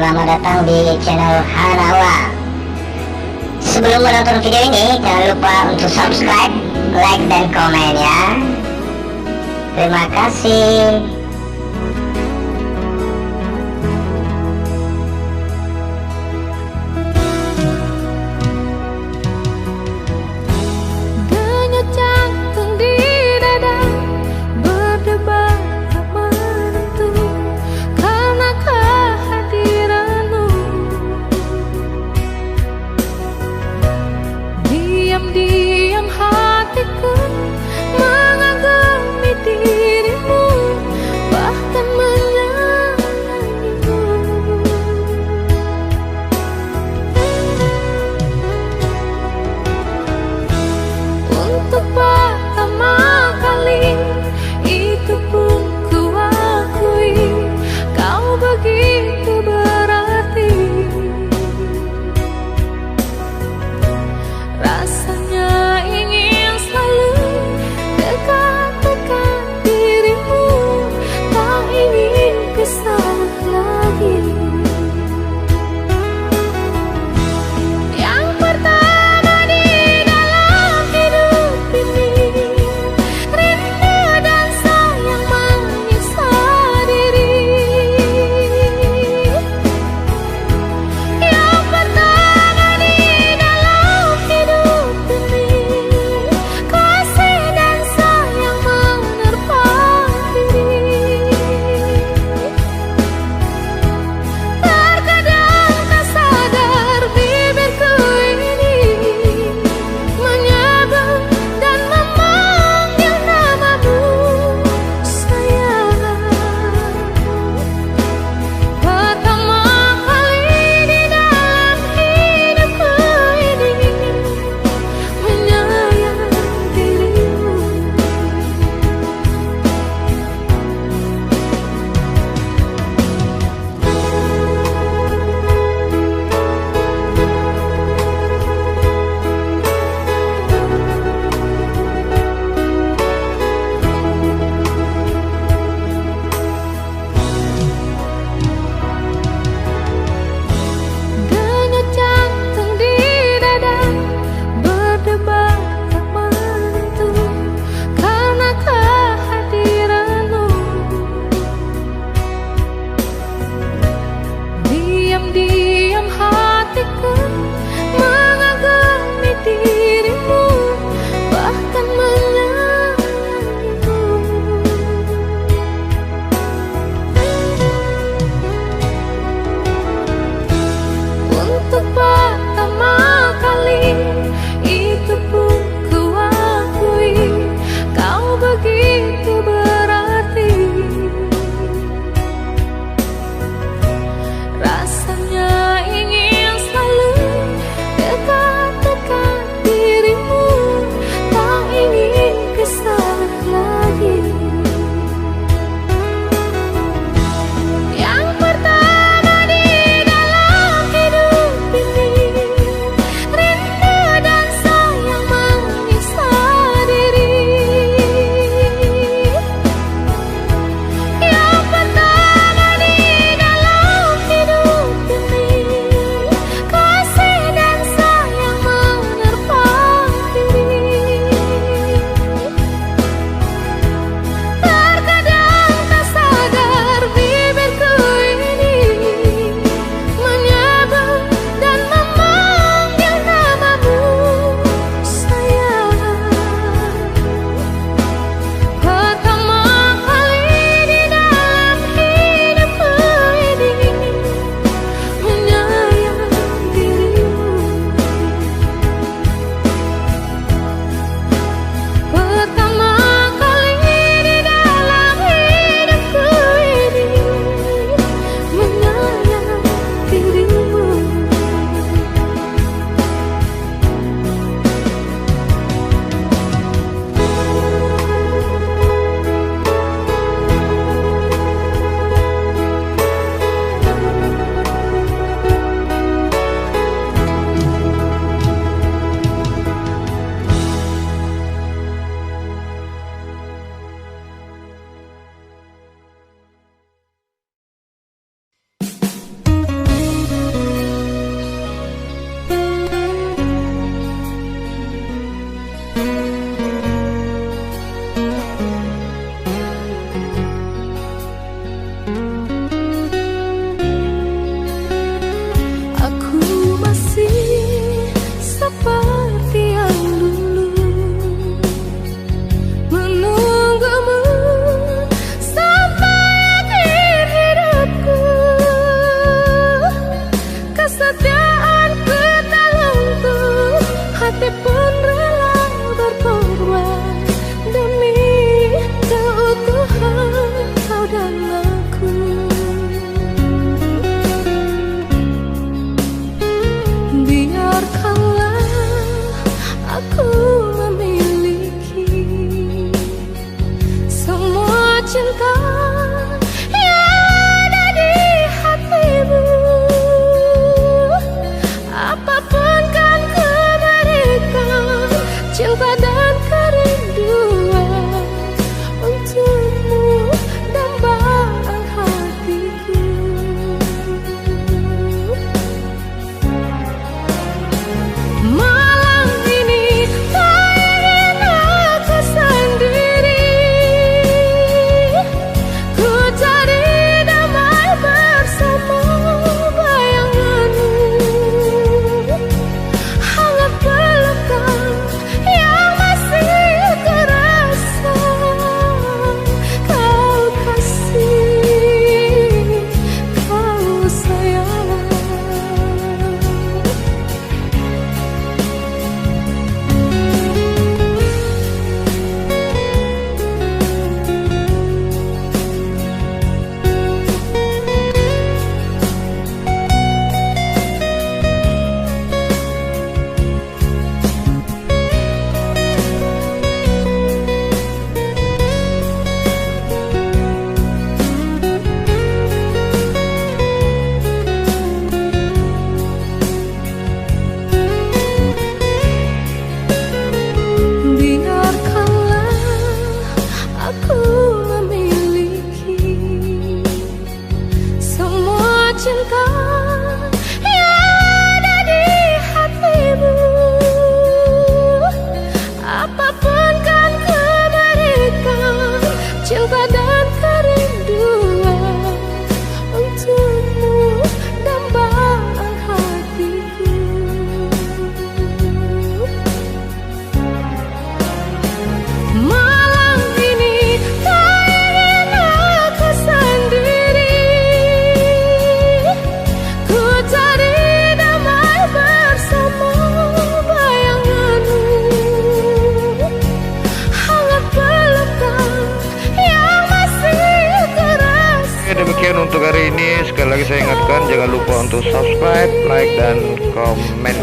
selamat datang di channel Hanawa. Sebelum menonton video ini, jangan lupa untuk subscribe, like, dan komen ya. Terima kasih. Diam hatiku mengagumi dirimu, cinta dan kerinduan untukmu dambaan hatiku. Malam ini tak ingin aku sendiri, ku cari damai bersama bayanganmu, hangat pelukan yang masih terasa kau kasih, kau sayang. Biarkanlah aku memiliki semua cinta yang ada di hatimu. Apapun kan ku berikan, cinta dan kerinduan untukmu dambaan hatiku. Malam ini tak ingin aku sendiri, ku cari damai bersama bayanganmu, hangat pelukan yang masih terasa. Oke, demikian untuk hari ini. Sekali lagi saya ingatkan, jangan lupa untuk subscribe, like, dan komen.